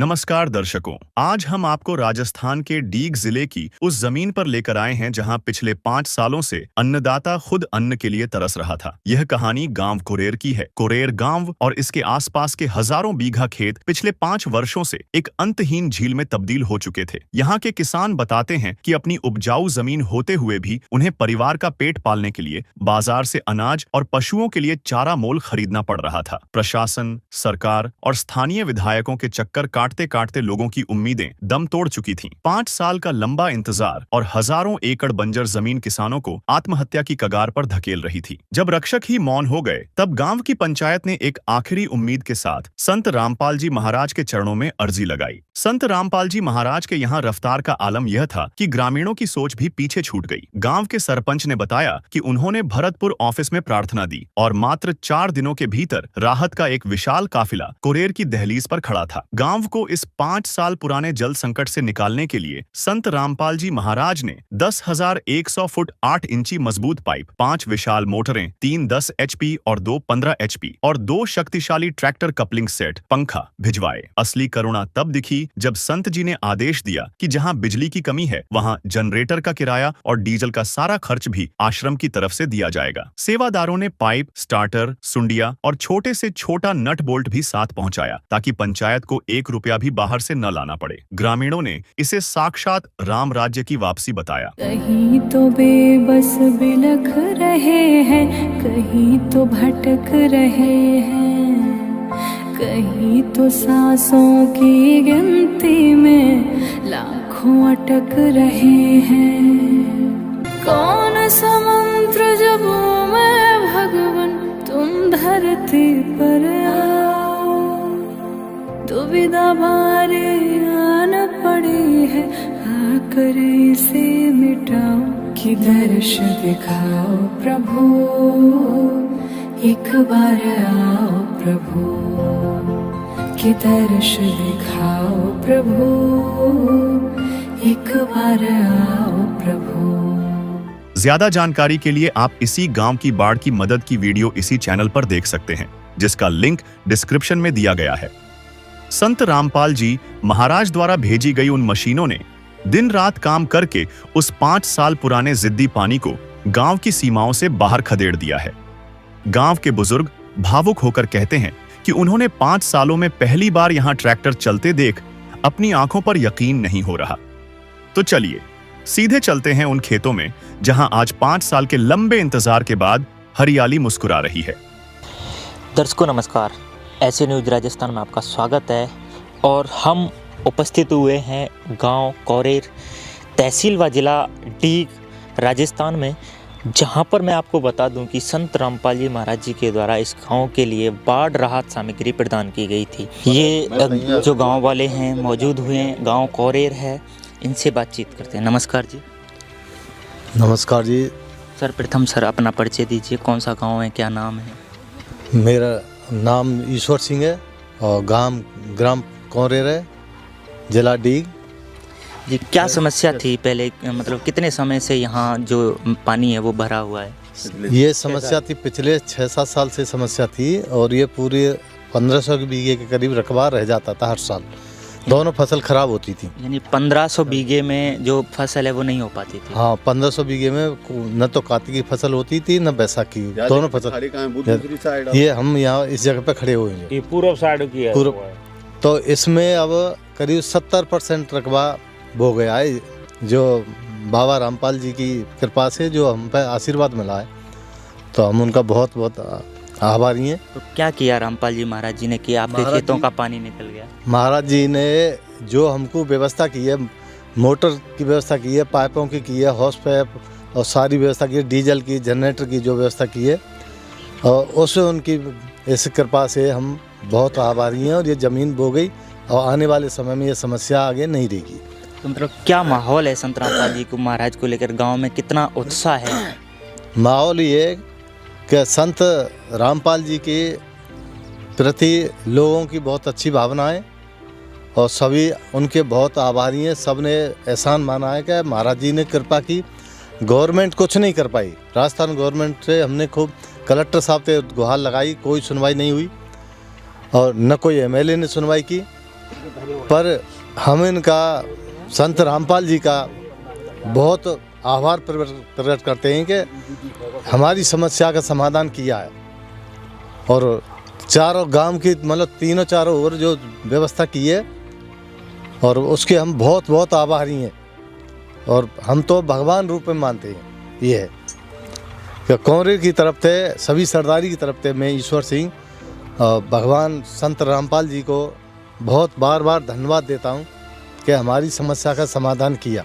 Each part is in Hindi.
नमस्कार दर्शकों, आज हम आपको राजस्थान के डीग जिले की उस जमीन पर लेकर आए हैं जहां पिछले 5 सालों से अन्नदाता खुद अन्न के लिए तरस रहा था। यह कहानी गांव कुरेर की है। कुरेर गांव और इसके आसपास के हजारों बीघा खेत पिछले 5 वर्षों से एक अंतहीन झील में तब्दील हो चुके थे। यहाँ के किसान बताते हैं कि अपनी उपजाऊ जमीन होते हुए भी उन्हें परिवार का पेट पालने के लिए बाजार से अनाज और पशुओं के लिए चारा मोल खरीदना पड़ रहा था। प्रशासन, सरकार और स्थानीय विधायकों के चक्कर काटते काटते लोगों की उम्मीदें दम तोड़ चुकी थीं। 5 साल का लंबा इंतजार और हजारों एकड़ बंजर जमीन किसानों को आत्महत्या की कगार पर धकेल रही थी। जब रक्षक ही मौन हो गए, तब गांव की पंचायत ने एक आखिरी उम्मीद के साथ संत रामपाल जी महाराज के चरणों में अर्जी लगाई। संत रामपाल जी महाराज के यहाँ रफ्तार का आलम यह था कि ग्रामीणों की सोच भी पीछे छूट गई। गांव के सरपंच ने बताया कि उन्होंने भरतपुर ऑफिस में प्रार्थना दी और मात्र 4 दिनों के भीतर राहत का एक विशाल काफिला कुरेर की दहलीज पर खड़ा था। गांव को इस 5 साल पुराने जल संकट से निकालने के लिए संत रामपाल जी महाराज ने 10,100 फुट 8 इंची मजबूत पाइप, 5 विशाल मोटरें, 3 10 HP और 2 15 HP और 2 शक्तिशाली ट्रैक्टर कपलिंग सेट, पंखा भिजवाए। असली करुणा तब दिखी जब संत जी ने आदेश दिया कि जहां बिजली की कमी है वहां जनरेटर का किराया और डीजल का सारा खर्च भी आश्रम की तरफ से दिया जाएगा। सेवादारों ने पाइप, स्टार्टर, सुंडिया और छोटे से छोटा नट बोल्ट भी साथ पहुंचाया ताकि पंचायत को 1 रुपया भी बाहर से न लाना पड़े। ग्रामीणों ने इसे साक्षात राम राज्य की वापसी बताया। कहीं तो बेबस बिलख रहे हैं, कहीं तो भटक रहे हैं, कहीं तो सांसों की गिनती में लाखों अटक रहे हैं। कौन सा मंत्र जपूं मैं भगवन, तुम धरती पर आओ। दुविधा भारी आन पड़ी है, आकर इसे मिटाओ। कि दर्श दिखाओ प्रभु, एक बार आओ प्रभु। कि दर्श दिखाओ प्रभु, एक बार आओ प्रभु। ज्यादा जानकारी के लिए आप इसी गांव की बाढ़ की मदद की वीडियो इसी चैनल पर देख सकते हैं, जिसका लिंक डिस्क्रिप्शन में दिया गया है। संत रामपाल जी महाराज द्वारा भेजी गई उन मशीनों ने दिन रात काम करके उस 5 साल पुराने जिद्दी पानी को गांव की सीमाओं से बाहर खदेड़ दिया है। गांव के बुजुर्ग भावुक होकर कहते हैं कि उन्होंने 5 सालों में पहली बार यहां ट्रैक्टर चलते देख अपनी आंखों पर यकीन नहीं हो रहा। तो चलिए सीधे चलते हैं उन खेतों में जहां आज 5 साल के लंबे इंतजार के बाद हरियाली मुस्कुरा रही है। दर्शकों नमस्कार, ऐसे न्यूज राजस्थान में आपका स्वागत है। और हम उपस्थित हुए हैं गांव कुरेर, तहसील व जिला डीग, राजस्थान में, जहां पर मैं आपको बता दूं कि संत रामपाल जी महाराज जी के द्वारा इस गांव के लिए बाढ़ राहत सामग्री प्रदान की गई थी। ये जो गांव वाले हैं मौजूद हुए हैं, गांव कुरेर है, इनसे बातचीत करते हैं। नमस्कार जी। नमस्कार जी। सर प्रथम सर अपना परिचय दीजिए, कौन सा गाँव है, क्या नाम है? मेरा नाम ईश्वर सिंह है और ग्राम कुरेर है, जिला डीग। जी क्या समस्या थी पहले, मतलब कितने समय से यहाँ जो पानी है वो भरा हुआ है? ये समस्या थी पिछले 6-7 साल से समस्या थी और ये पूरे 1500 बीघे के करीब रकबा रह जाता था हर साल। दोनों फसल खराब होती थी। यानी 1500 बीघे में जो फसल है वो नहीं हो पाती थी? हाँ, 1500 बीघे में न तो कार्तिक की फसल होती थी न बैसाखी, दोनों फसल। ये हम यहाँ इस जगह पे खड़े हुए हैं, पूर्व साइड की है। पूर्व। तो इसमें अब करीब 70% रकबा हो गया है, जो बाबा रामपाल जी की कृपा से जो हम पे आशीर्वाद मिला है, तो हम उनका बहुत बहुत आभारी हैं। तो क्या किया रामपाल जी महाराज जी ने कि आपके खेतों का पानी निकल गया? महाराज जी ने जो हमको व्यवस्था की है, मोटर की व्यवस्था की है, पाइपों की है, हॉस पाइप और सारी व्यवस्था की है, डीजल की, जनरेटर की जो व्यवस्था की है, और उससे उनकी इस कृपा से हम बहुत आभारी हैं। और ये ज़मीन बो गई और आने वाले समय में ये समस्या आगे नहीं रहेगी। तो मतलब क्या माहौल है संत रामपाल जी को महाराज को लेकर गांव में, कितना उत्साह है? माहौल ये कि संत रामपाल जी के प्रति लोगों की बहुत अच्छी भावना है और सभी उनके बहुत आभारी हैं। सब ने एहसान माना है कि महाराज जी ने कृपा की। गवर्नमेंट कुछ नहीं कर पाई, राजस्थान गवर्नमेंट से हमने खूब कलेक्टर साहब से गुहार लगाई, कोई सुनवाई नहीं हुई और न कोई एमएलए ने सुनवाई की पर हम इनका संत रामपाल जी का बहुत आभार प्रकट करते हैं कि हमारी समस्या का समाधान किया है और चारों गांव की मतलब तीनों चारों ओर जो व्यवस्था की है और उसके हम बहुत बहुत आभारी हैं और हम तो भगवान रूप में मानते हैं। ये है कि कांग्रेस की तरफ से सभी सरदारी की तरफ से मैं ईश्वर सिंह और भगवान संत रामपाल जी को बहुत बार बार धन्यवाद देता हूँ कि हमारी समस्या का समाधान किया।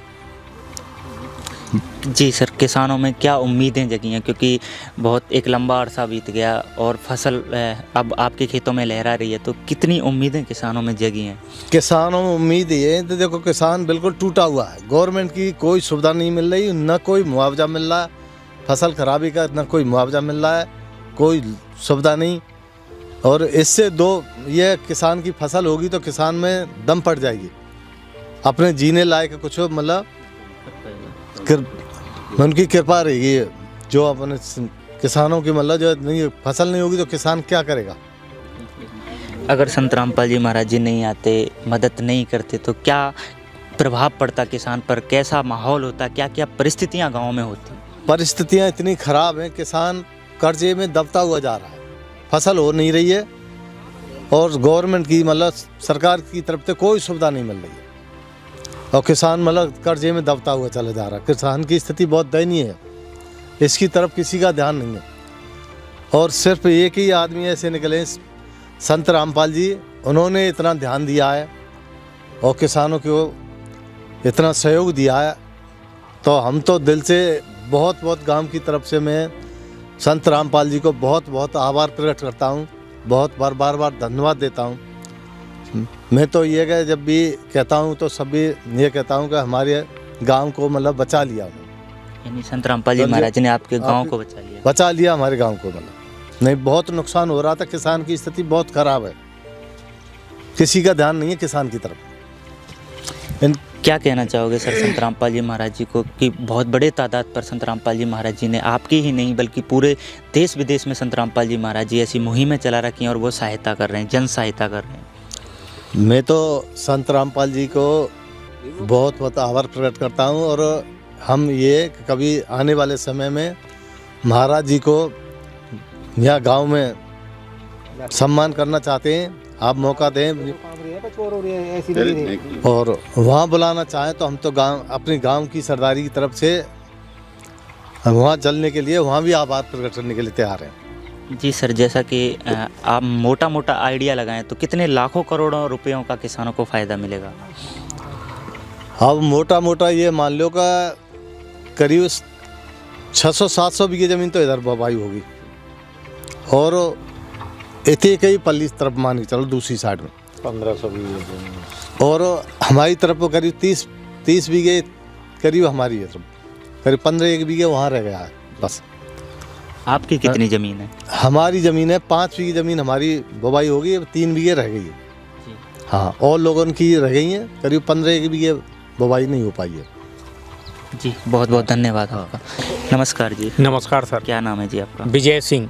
जी सर, किसानों में क्या उम्मीदें जगी हैं, क्योंकि बहुत एक लंबा अरसा बीत गया और फसल अब आपके खेतों में लहरा रही है, तो कितनी उम्मीदें किसानों में जगी हैं? किसानों में उम्मीद ये है तो देखो किसान बिल्कुल टूटा हुआ है। गवर्नमेंट की कोई सुविधा नहीं मिल रही, न कोई मुआवजा मिल रहा है, फसल खराबी का न कोई मुआवजा मिल रहा है, कोई सुविधा नहीं। और इससे ये किसान की फसल होगी तो किसान में दम पड़ जाएगी, अपने जीने लायक कुछ मतलब उनकी कृपा रहेगी। जो अपने किसानों की मतलब जो नहीं फसल नहीं होगी तो किसान क्या करेगा। अगर संत रामपाल जी महाराज जी नहीं आते, मदद नहीं करते, तो क्या प्रभाव पड़ता किसान पर, कैसा माहौल होता, क्या क्या परिस्थितियां गांव में होती? परिस्थितियां इतनी खराब हैं, किसान कर्जे में दबता हुआ जा रहा है, फसल हो नहीं रही है और गवर्नमेंट की मतलब सरकार की तरफ से कोई सुविधा नहीं मिल रही है और किसान मतलब कर्जे में दबता हुआ चला जा रहा है। किसान की स्थिति बहुत दयनीय है, इसकी तरफ किसी का ध्यान नहीं है और सिर्फ एक ही आदमी ऐसे निकले संत रामपाल जी, उन्होंने इतना ध्यान दिया है और किसानों को इतना सहयोग दिया है। तो हम तो दिल से बहुत बहुत गांव की तरफ से मैं संत रामपाल जी को बहुत बहुत आभार प्रकट करता हूँ, बहुत बार बार धन्यवाद देता हूँ। मैं तो ये कि जब भी कहता हूँ तो सभी ये कहता हूँ कि हमारे गांव को मतलब बचा लिया उन्होंने। यानी संत रामपाल जी महाराज ने आपके गांव को बचा लिया हमारे गांव को। मतलब नहीं, बहुत नुकसान हो रहा था, किसान की स्थिति बहुत खराब है, किसी का ध्यान नहीं है किसान की तरफ। क्या कहना चाहोगे सर संत रामपाल जी महाराज जी को कि बहुत बड़े तादाद पर संत रामपाल जी महाराज जी ने आपकी ही नहीं बल्कि पूरे देश विदेश में संत रामपाल जी महाराज जी ऐसी मुहिमें चला रखी हैं और वो सहायता कर रहे हैं, जन सहायता कर रहे हैं? मैं तो संत रामपाल जी को बहुत बहुत आभार प्रकट करता हूँ और हम ये कभी आने वाले समय में महाराज जी को यहाँ गांव में सम्मान करना चाहते हैं, आप मौका दें और वहाँ बुलाना चाहें तो हम तो अपने गांव की सरदारी की तरफ से वहाँ चलने के लिए, वहाँ भी आभार प्रकट करने के लिए तैयार हैं। जी सर, जैसा कि आप मोटा मोटा आइडिया लगाएं तो कितने लाखों करोड़ों रुपयों का किसानों को फ़ायदा मिलेगा? अब मोटा मोटा ये मान लो का करीब 600-700 बीघे ज़मीन तो इधर बुवाई होगी और इतने कई पल्ली तरफ मान के चलो दूसरी साइड में 1500 बीघे और हमारी तरफ करीब 30 बीघे करीब हमारी है, करीब 15 बीघे वहाँ रह गया है बस। आपकी कितनी ज़मीन है? हमारी ज़मीन है 5 बीघे ज़मीन हमारी बुवाई होगी, 3 बीघे रह गई है। हाँ, और लोगों की रह गई हैं, करीब 15 बीघे बुवाई नहीं हो पाई है। जी बहुत बहुत धन्यवाद आपका। नमस्कार जी। नमस्कार सर। क्या नाम है जी आपका? विजय सिंह।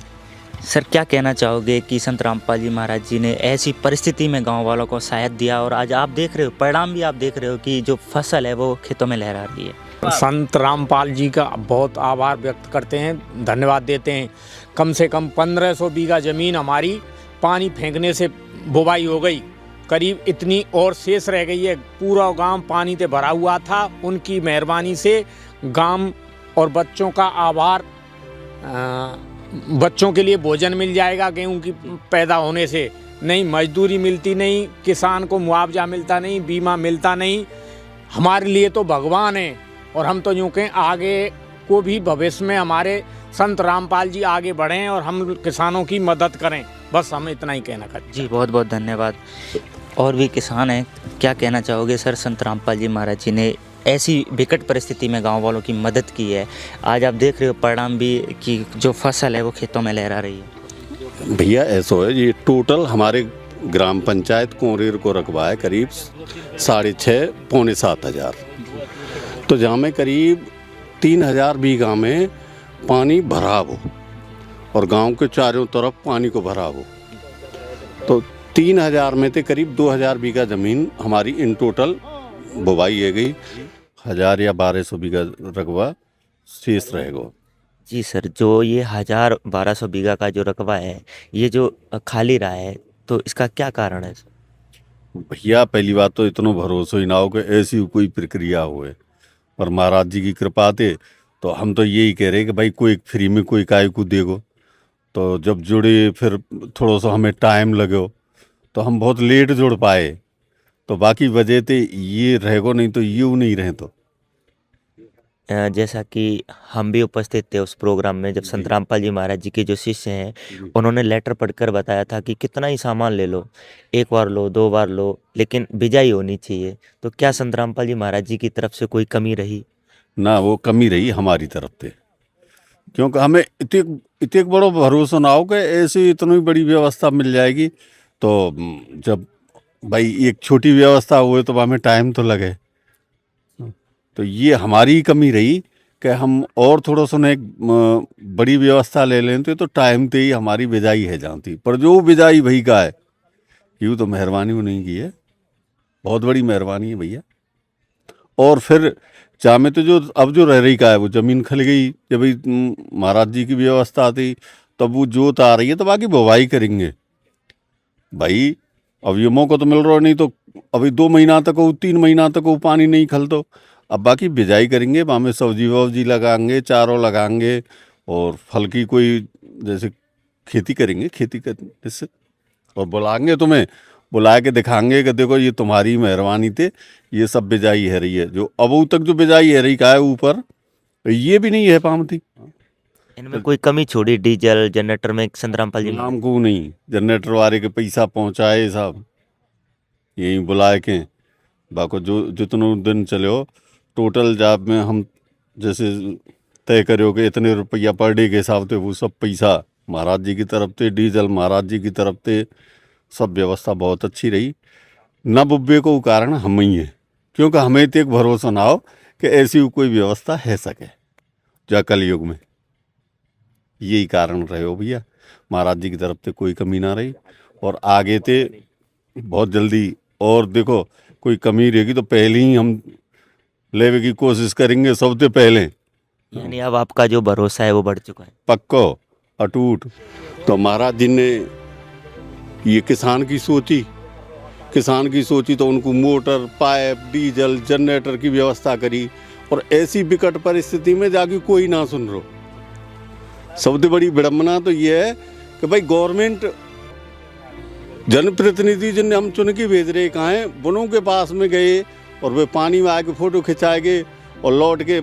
सर, क्या कहना चाहोगे कि संत रामपाल जी महाराज जी ने ऐसी परिस्थिति में गांव वालों को साथ दिया और आज आप देख रहे हो, परिणाम भी आप देख रहे हो कि जो फसल है वो खेतों में लहरा रही है? संत रामपाल जी का बहुत आभार व्यक्त करते हैं, धन्यवाद देते हैं। कम से कम 1500 बीघा ज़मीन हमारी पानी फेंकने से बुवाई हो गई, करीब इतनी और शेष रह गई है। पूरा गांव पानी से भरा हुआ था, उनकी मेहरबानी से गांव और बच्चों का आभार, बच्चों के लिए भोजन मिल जाएगा गेहूं की पैदा होने से, नहीं मजदूरी मिलती, नहीं किसान को मुआवजा मिलता, नहीं बीमा मिलता, नहीं। हमारे लिए तो भगवान है और हम तो यूँ कहें आगे को भी भविष्य में हमारे संत रामपाल जी आगे बढ़ें और हम किसानों की मदद करें, बस हम इतना ही कहना चाहते हैं। जी बहुत बहुत धन्यवाद। और भी किसान हैं, क्या कहना चाहोगे सर? संत रामपाल जी महाराज जी ने ऐसी विकट परिस्थिति में गांव वालों की मदद की है, आज आप देख रहे हो परिणाम भी कि जो फसल है वो खेतों में लहरा रही है। भैया ऐसा है, ये टोटल हमारे ग्राम पंचायत कोरेर को रकबा है करीब 6,500 पौने 7,000, तो जहाँ में करीब 3,000 बीघा में पानी भरा हो और गांव के चारों तरफ पानी को भरा हो, तो 3000 में से करीब 2000 बीघा जमीन हमारी इन टोटल बुवाई है गई, 1000 या 1200 बीघा रकबा शेष रहेगा। जी सर, जो ये 1000-1200 बीघा का जो रकबा है, ये जो खाली रहा है, तो इसका क्या कारण है? भैया पहली बात तो इतना भरोसा ही ना हो कि ऐसी कोई प्रक्रिया हुए, पर महाराज जी की कृपा थे तो हम तो यही कह रहे कि भाई कोई फ्री में कोई काय को देगो। तो जब जुड़े फिर थोड़ा सा हमें टाइम लगे तो हम बहुत लेट जुड़ पाए, तो बाकी वजह थे ये रहेगो, नहीं तो यूँ नहीं रहे। तो जैसा कि हम भी उपस्थित थे उस प्रोग्राम में, जब संत रामपाल जी महाराज जी के जो शिष्य हैं उन्होंने लेटर पढ़कर बताया था कि कितना ही सामान ले लो, एक बार लो, 2 बार लो, लेकिन बिजाई होनी चाहिए। तो क्या संत रामपाल जी महाराज जी की तरफ से कोई कमी रही? ना, वो कमी रही हमारी तरफ से, क्योंकि हमें इतने बड़ो भरोसा ना हो कि ऐसी इतनी बड़ी व्यवस्था मिल जाएगी। तो जब भाई एक छोटी व्यवस्था हुए तो हमें टाइम तो लगे, तो ये हमारी कमी रही कि हम और थोड़ा सा एक बड़ी व्यवस्था ले लेते तो टाइम पे ही हमारी बिजाई है जानती। पर जो बिजाई भई का है, यूँ तो मेहरबानी वो नहीं की है, बहुत बड़ी मेहरबानी है भैया। और फिर चाहे तो जो अब जो रह रही का है वो ज़मीन खल गई, जब भाई महाराज जी की व्यवस्था थी तब वो जोत आ रही है, तो बाकी बुवाई करेंगे भाई। अब ये मौका तो मिल रहा नहीं, तो अभी 2 महीना तक हो, 3 महीना तक हो पानी नहीं खल, तो अब बाकी बिजाई करेंगे, वहाँ में सब्जी वब्जी लगाएंगे, चारों लगाएंगे, और फल की कोई जैसे खेती करेंगे, खेती करने से और बुलाएंगे, तुम्हें बुला के दिखाएंगे कि देखो ये तुम्हारी मेहरबानी थे, ये सब बिजाई है रही है। जो अब तक जो बिजाई है रही का है ऊपर, ये भी नहीं है पामती। इनमें कोई कमी छोड़ी डीजल जनरेटर में संत रामपाल जी? नाम को नहीं, जनरेटर वाले के पैसा पहुँचाए साहब, यहीं बुलाए के बाको जो जितने दिन चले हो टोटल जॉब में हम जैसे तय करो कि इतने रुपया पर डे के हिसाब से, वो सब पैसा महाराज जी की तरफ से, डीजल महाराज जी की तरफ से, सब व्यवस्था बहुत अच्छी रही। न बुब्बे को कारण हम ही है, क्योंकि हमें तो एक भरोसा ना हो कि ऐसी कोई व्यवस्था है सके जो कलयुग में। यही कारण रहे हो भैया, महाराज जी की तरफ से कोई कमी ना रही, और आगे ते बहुत जल्दी, और देखो कोई कमी रहेगी तो पहले ही हम लेवे की कोशिश करेंगे सबसे पहले। यानी अब आपका जो भरोसा है वो बढ़ चुका है? पक्को अटूट। तो महाराज जी ने ये किसान की सोची तो उनको मोटर, पाइप, डीजल, जनरेटर की व्यवस्था करी, और ऐसी विकट परिस्थिति में जाके कोई ना सुन रो। सबसे बड़ी विडम्बना तो ये है कि भाई गवर्नमेंट जनप्रतिनिधि जिन्हें हम चुन के भेज रहे कहाँ हैं, वनों के पास में गए और वे पानी में आके फोटो खिंचाएंगे और लौट के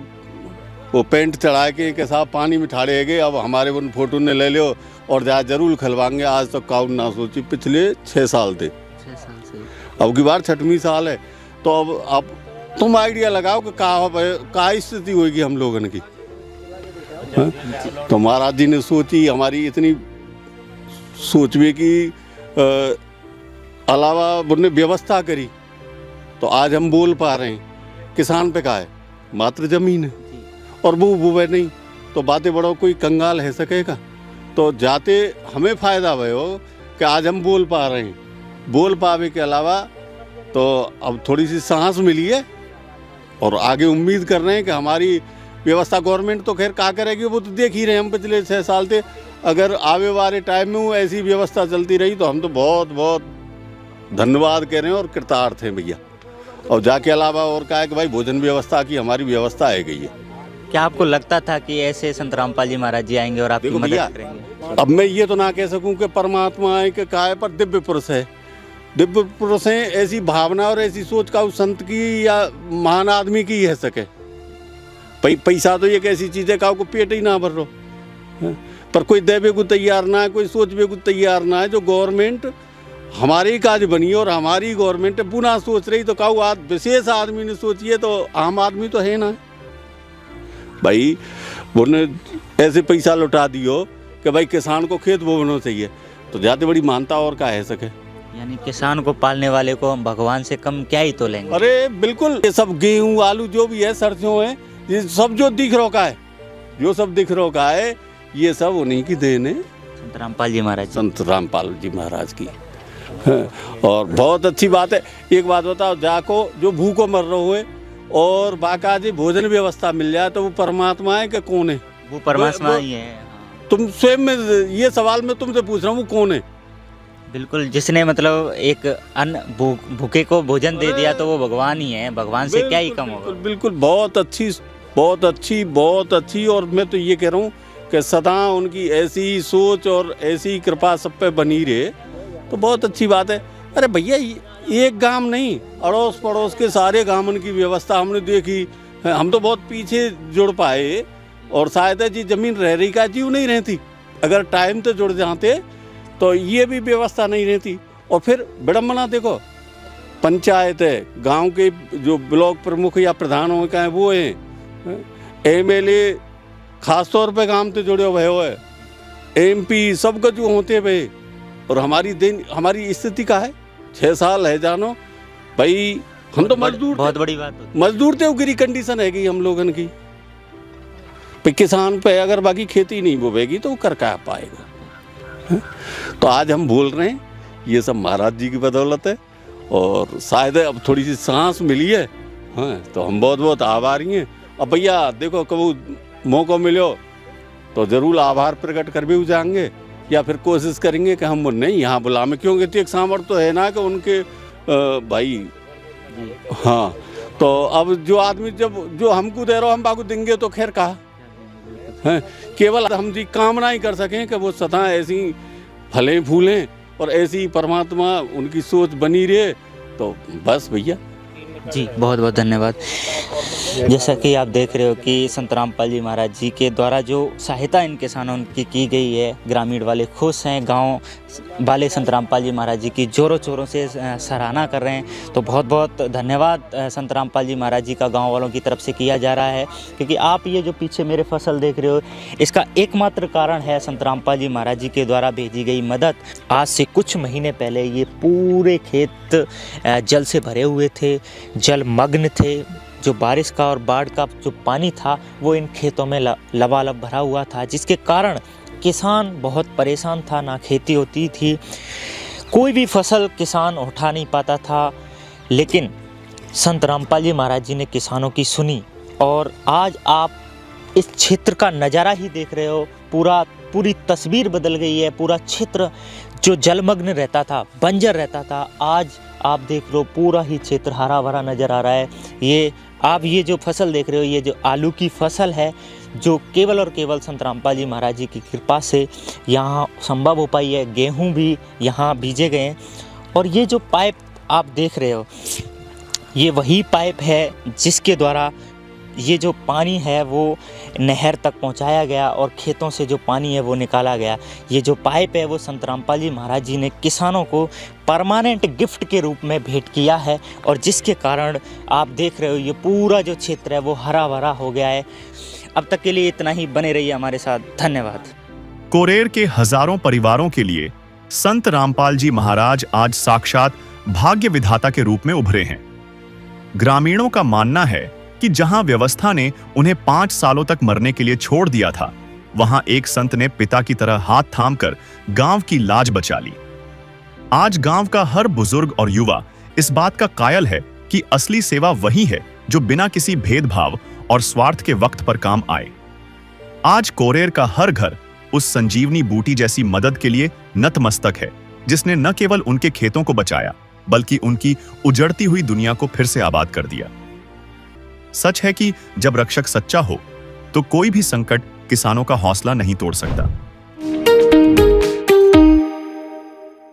वो पेंट चढ़ा के साहब पानी में ठाड़े गए, अब हमारे उन फोटो ने ले लो और जा जरूर खलवाएंगे। आज तक काउंट ना सोची, पिछले 6 साल थे, 6 साल से। अब की बार 6वीं साल है। तो अब तुम आइडिया लगाओ कि का स्थिति होगी हम लोगों की। तो महाराज जी ने सोची, हमारी इतनी सोचने की अलावा उन्होंने व्यवस्था करी, तो आज हम बोल पा रहे हैं। किसान पे का है मात्र जमीन है और वो नहीं, तो बातें बड़ो कोई कंगाल है सकेगा। तो जाते हमें फ़ायदा भयो कि आज हम बोल पा रहे हैं। बोल पावे के अलावा तो अब थोड़ी सी सांस मिली है, और आगे उम्मीद कर रहे हैं कि हमारी व्यवस्था गवर्नमेंट तो खैर क्या करेगी वो तो देख ही रहे हैं हम पिछले 6 साल से। अगर आवे वाले टाइम में वो ऐसी व्यवस्था चलती रही तो हम तो बहुत बहुत धन्यवाद कह रहे हैं और कृतार्थ हैं भैया। और जाके अलावा और क्या है कि भाई भोजन व्यवस्था की हमारी व्यवस्था है गई है। क्या आपको लगता था कि ऐसे संत रामपाल जी महाराज जी आएंगे और आपकी देखो मदद भैया, करेंगे? अब मैं ये तो ना कह सकूं कि परमात्मा है कि क्या है, पर दिव्य पुरुष है। दिव्य पुरुष है, ऐसी भावना और ऐसी सोच का उस संत की या महान आदमी की है सके। पैसा तो एक ऐसी चीज है का को पेट ही ना भर रो, पर कोई देवे को तैयार ना है, कोई सोचवे को तैयार ना है। जो गवर्नमेंट हमारी काज बनी और हमारी गवर्नमेंट पुनः सोच रही, तो काऊ आज विशेष आदमी ने सोचिए, तो आम आदमी तो है ना भाई। उन्होंने ऐसे पैसा लौटा दियो कि भाई किसान को खेत बोना चाहिए, तो जाते बड़ी मानता और क्या है सके। यानी किसान को पालने वाले को हम भगवान से कम क्या ही तो लेंगे। अरे बिल्कुल, ये सब गेहूं आलू जो भी है, सरसों है, ये सब जो दिख रोका है, जो सब दिख रोका है, ये सब उन्हीं की देन है, संत रामपाल जी महाराज। संत रामपाल जी महाराज की। और बहुत अच्छी बात है। एक बात बताओ, जाको जो भूखों मर रहे हुए और बाकायदे भोजन व्यवस्था मिल जाए तो वो परमात्मा है कि कौन है? वो परमात्मा ही है। तुम स्वयं में ये सवाल मैं तुमसे पूछ रहा हूँ, वो कौन है? बिल्कुल, जिसने मतलब एक अन्न भूखे को भोजन दे दिया तो वो भगवान ही है। भगवान से क्या ही कम होगा। बिल्कुल बिल्कुल, बहुत अच्छी बहुत अच्छी बहुत अच्छी। और मैं तो ये कह रहा हूँ कि सदा उनकी ऐसी सोच और ऐसी कृपा सब पे बनी रहे तो बहुत अच्छी बात है। अरे भैया, एक गांव नहीं, अड़ोस पड़ोस के सारे गांवन की व्यवस्था हमने देखी। हम तो बहुत पीछे जुड़ पाए और शायद जी जमीन रह रही का जीव नहीं रहती। अगर टाइम से जुड़ जाते तो ये भी व्यवस्था नहीं रहती। और फिर विडम्बना देखो, पंचायत है, गांव के जो ब्लॉक प्रमुख या प्रधान हो का है वो हैं, एमएलए खास तौर पे गांव से जुड़े हुए हो, एमपी सबका जो होते हुए। और हमारी स्थिति का है 6 साल है जानो भाई, हम तो मजदूर, बहुत बड़ी बात होती। मजदूर थे, गिरी कंडीशन है हम लोगन की। किसान पे अगर बाकी खेती नहीं बोवेगी तो वो कर क्या पाएगा? तो आज हम बोल रहे हैं ये सब महाराज जी की बदौलत है और शायद अब थोड़ी सी सांस मिली है। हाँ, तो हम बहुत बहुत आभारी हैं। अब भैया देखो, कभी मौका मिलो तो ज़रूर आभार प्रकट कर भी जाएंगे या फिर कोशिश करेंगे कि हम नहीं यहाँ बुला में, क्योंकि तो एक सामर्थ्य तो है ना कि उनके भाई। हाँ, तो अब जो आदमी जो हमको दे रहा हम बाकू देंगे तो खैर कहा है। केवल हम जी कामना ही कर सकें कि वो सदा ऐसी फलें फूलें और ऐसी परमात्मा उनकी सोच बनी रहे तो बस भैया। जी बहुत बहुत धन्यवाद। जैसा कि आप देख रहे हो कि संत रामपाल जी महाराज जी के द्वारा जो सहायता इन किसानों की गई है, ग्रामीण वाले खुश हैं, गांव वाले संत रामपाल जी महाराज जी की जोरों शोरों से सराहना कर रहे हैं। तो बहुत बहुत धन्यवाद संत रामपाल जी महाराज जी का गांव वालों की तरफ से किया जा रहा है, क्योंकि आप ये जो पीछे मेरे फसल देख रहे हो इसका एकमात्र कारण है संत रामपाल जी महाराज जी के द्वारा भेजी गई मदद। आज से कुछ महीने पहले ये पूरे खेत जल से भरे हुए थे, जलमग्न थे। जो बारिश का और बाढ़ का जो पानी था वो इन खेतों में लबालब भरा हुआ था, जिसके कारण किसान बहुत परेशान था। ना खेती होती थी, कोई भी फसल किसान उठा नहीं पाता था। लेकिन संत रामपाल जी महाराज जी ने किसानों की सुनी और आज आप इस क्षेत्र का नज़ारा ही देख रहे हो। पूरी तस्वीर बदल गई है। पूरा क्षेत्र जो जलमग्न रहता था, बंजर रहता था, आज आप देख रहे हो पूरा ही क्षेत्र हरा भरा नज़र आ रहा है। ये जो फसल देख रहे हो, ये जो आलू की फसल है, जो केवल और केवल संत रामपाल जी महाराज जी की कृपा से यहाँ संभव हो पाई है। गेहूँ भी यहाँ बीजे गए हैं। और ये जो पाइप आप देख रहे हो, ये वही पाइप है जिसके द्वारा ये जो पानी है वो नहर तक पहुंचाया गया और खेतों से जो पानी है वो निकाला गया। ये जो पाइप है वो संत रामपाल जी महाराज जी ने किसानों को परमानेंट गिफ्ट के रूप में भेंट किया है और जिसके कारण आप देख रहे हो ये पूरा जो क्षेत्र है वो हरा भरा हो गया है। अब तक के लिए इतना ही, बने रहिए हमारे साथ। धन्यवाद। कोरेर के हजारों परिवारों के लिए संत रामपाल जी महाराज आज साक्षात भाग्य विधाता के रूप में उभरे हैं। ग्रामीणों का मानना है कि जहां व्यवस्था ने उन्हें 5 सालों तक मरने के लिए छोड़ दिया था, वहां एक संत ने पिता की तरह हाथ थामकर गांव की लाज बचा ली। आज गांव का हर बुजुर्ग और युवा इस बात का कायल है कि असली सेवा वही है जो बिना किसी भेदभाव और स्वार्थ के वक्त पर काम आए। आज कोरेर का हर घर उस संजीवनी बूटी जैसी मदद के लिए नतमस्तक है, जिसने न केवल उनके खेतों को बचाया बल्कि उनकी उजड़ती हुई दुनिया को फिर से आबाद कर दिया। सच है कि जब रक्षक सच्चा हो तो कोई भी संकट किसानों का हौसला नहीं तोड़ सकता।